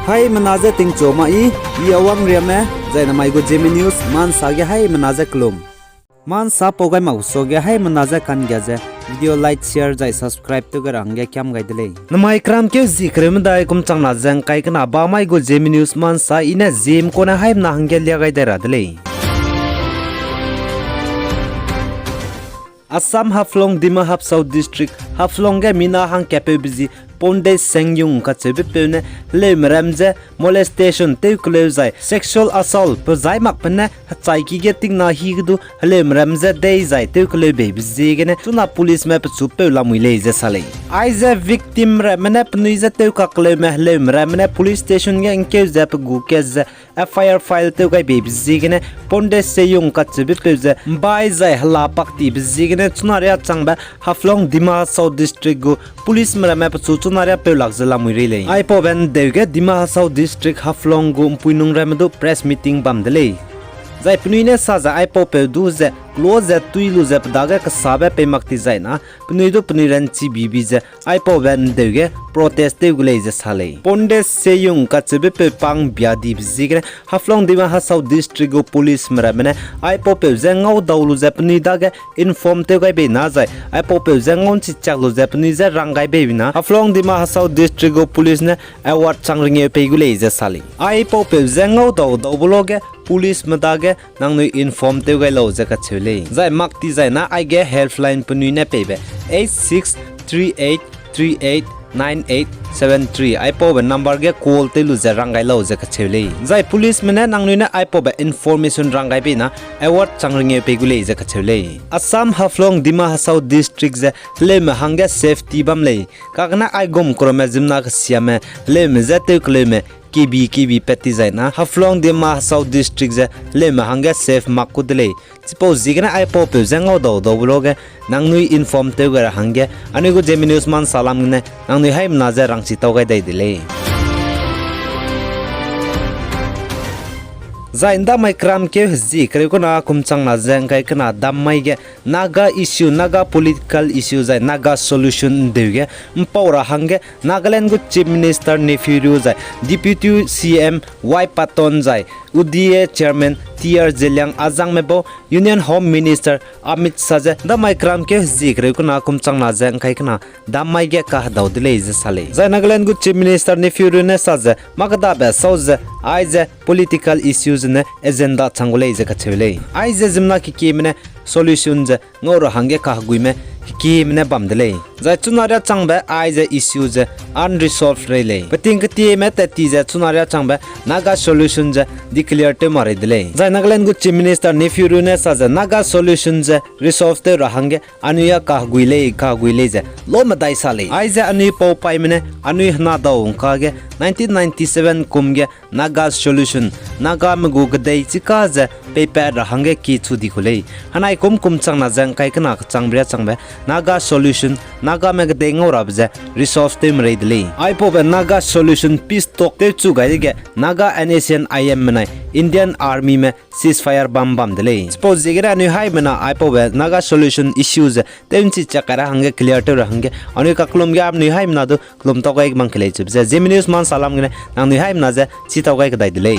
Hai menaza ting choma I awang riame zaina mai go Zeme News Ma Nsa ge hai menaza klum Ma Nsa pegai mau so ge hai menaza Kangia je video like share jai subscribe to garang ge kyam gai delei namai kram ke zikrem dai kum chang na jang kai kana ba mai go Zeme News Ma Nsa ina zem kona hai na hangge lia gai dera delei Assam Haflong Dima Hap South District Haflong ge mina hang kepe busy Ponde Sengyung ka chebe pene le mramje molestation te klezai sexual assault per zai mak pene chai ki getting na hi du le mramje dei zai te kle baby zigene tuna police map chu pe la muile je sale ai ze victim re mene pnui ze te ka kle me le mramne police station ge inke ze pe gu ke ze FIR file te ga baby zigene Ponde Senyung ka chebe pe ze bai zai hla pakti zigene tuna ria changba Haflong Dima South District go police map chu naria pe lakzala muirile ai po ben deuge Dima South District Haflong gum puinung ramdo press meeting bamdele zai puine saza ai po pe du ze close at tuilu ze daga ka sabe pe makti zaina puido puiran chi bibi ze ai po ben deuge protest de gule ze sale Ponde Senyung ka chebe pe pang biadi bizigre Haflong Dima South District go police mramene ai po pe ze ngau daulu ze puni daga inform te gai be na zai ai po pe ze ngon chi chaklu ze puni ze rangai be bina Haflong Dima South District go police ne award changringe pe gule ze sale ai po pe ze ngau daw bloge police madage nangnui inform te gai lo ze ka chele zai makti zai na ai ge helpline puni ne pebe 8638389873 ai po be number ge call te lu ze rangai lo ze ka chele zai police mena nangnui na ai po be information rangai be na award changringe pe gule ze ka chele Assam Haflong Dima South District ze le me hanga safety bam le kagna ai gom krome jimna ka siame le me ze te kleme kibi peti zaina Haflong Dima South District ze le mahanga safe makudle tipo zigna ai po pe zango do vlog nangnui inform te gara hange ani go Zeme News Man salam ne nangnui haim na za rangsi togai dai dile zainda mai kram ke zi kre ko na kumchang na jang kai kana dam mai ge Naga issue Naga political issue zai Naga solution deuge mpawra hange Nagaland go chief minister nephew zai deputy CM Y Paton zai UDA chairman TR Zeliang azang mebo union home minister Amit Shah da mai kram ke zi kre ko na kumchang na jang kai kana dam mai ge ka daudle je sale zai Nagaland go chief minister nephew ne saje magda ba sauze aize political issues ne agenda changule je ka chele aize jimna ki mene solution je ngoro hange ka guime ki mene bamdele za chunaria changba aize issues unresolved rele pating ti me tati je chunaria changba Naga solution je declare te mare dele za Nagaland go chief minister nephew ne saja Naga solution je resolve te rahange anuya ka guile je lo madai sale aize anu po pai mene anu hna daw ka ge 1997 kumge Naga solution Naga mgu gdei chika je paper rahange ki chudi khule hanai kum chang na jang kai kana changbria changba Naga solution Naga meg de ngorab je resolve te mre dele ai po be Naga solution peace talk te chu gai ge Naga nation IM menai Indian army me ceasefire bam dele suppose jegera nu hai mena ai po be Naga solution issues temchi chakara hange clear te rahange ani ka klum ga nu hai mena do klum to gai mang khle chub je Zeme News Man salam gene nang nu hai mena je chi to gai dai dele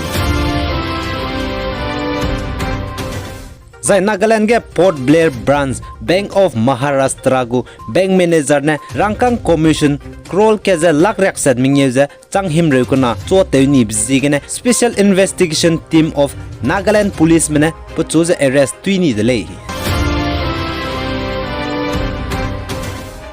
zai Nagaland ge Port Blair branch Bank of Maharashtra go bank manager ne rangkang commission crore ke ze lak rak sat mingye ze changhim re kuna cho te ni bzi gene special investigation team of Nagaland police mene puchu ze arrest tuini dele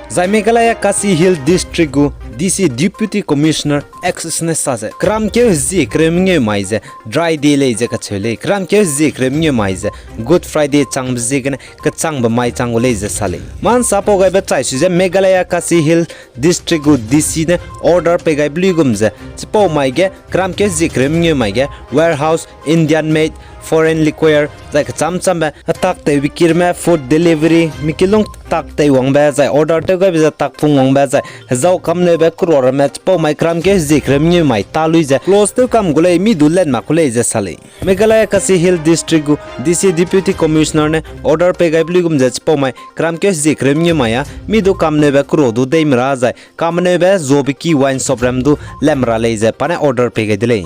zai Meghalaya Kasi Hill district go DC Deputy Commissioner Exne Saze Kram ke zi kremnge maize dry day le je ka chele kram ke zi kremnge maize Good Friday chang bzigene ka chang ba mai chang le je sale man sapo ga ba chai su je Meghalaya Kasi Hill district go DC ne order pe ga bligum je chipo mai ge kram ke zi kremnge mai ge warehouse Indian made foreign liquor zai ka cham cham ba tak te wikir me food delivery mikilong tak te wang ba zai order te ga bi tak phung wang ba zai zau kam ne ba crore me po mai kram ke zikrem ni mai ta lui ja close to kam gulai mi dulen ma kulai ja sale Meghalaya kasi hill district gu DC deputy commissioner ne order pegai bligum ja po mai kram ke zikrem ni maya mi do kam ne ba kro du dei mra zai kam ne ba zobiki wine sobram du lemra le ja pane order pegai dile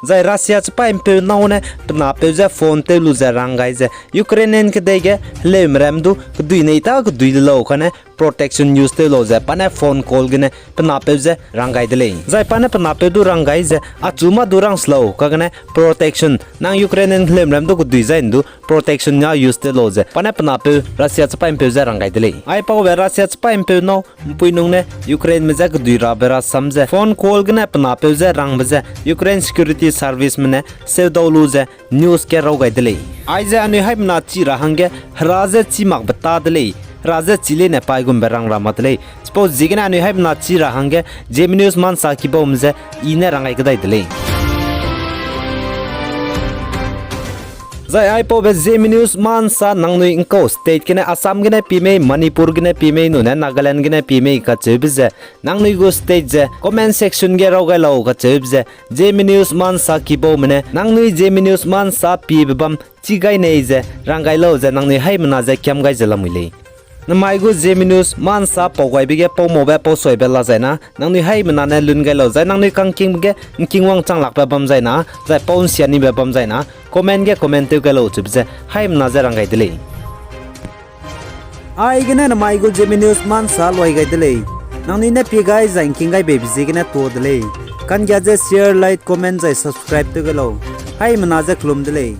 zai Russia chpa impe naune na pe ja phone te lu ja rangai ja Ukrainian ke dege lemram du dui nei ta dui lo khane protection news te lo ja pane phone call gene na pe ja rangai dele zai pane na pe du rangai ja achuma durang slow ka gane protection nang Ukrainian lemram du dui ja indu protection nya use te lo ja pane na pe Russia chpa impe ja rangai dele ai pa we Russia chpa impe no puinung ne Ukraine me ja dui ra bera samje phone call gene na pe ja rang ba ja Ukraine security service mene se dolu ja news ke ro gai dele ai ja ani hai na chi ra hange raje chi mak bata dele raja chile ne pai gum berang ramatle suppose jigna ani hai na chi ra hange Zeme News Ma Nsa ki bom je ine rangai kadai dele zai ai po be Zeme News Ma Nsa nangnui inko state kene Assam gene pime Manipur gene pime nu ne Nagaland gene pime ka chebje nangnui go state je comment section ge roga lo ka chebje Zeme News Ma Nsa ki bom ne nangnui Zeme News Ma Nsa pi bam chigai nei je rangai lo je nangnui hai mna je kyam gai jelamile namai go Zeme News Ma Nsa pogwai bige po mobe po soi bela zaina nangnui hai mna ne lun gai lo zai nangnui kangking bige king wang chang lak ba bam zaina zai pon siani be bam zaina comment ge comment te galo chubje hai mna za rangai dele ai gene namai go Zeme News Ma Nsa loi gai dele nangni ne pegai zai king gai be bisi gene to dele Kangia je share like comment zai subscribe te galo hai mna za klum dele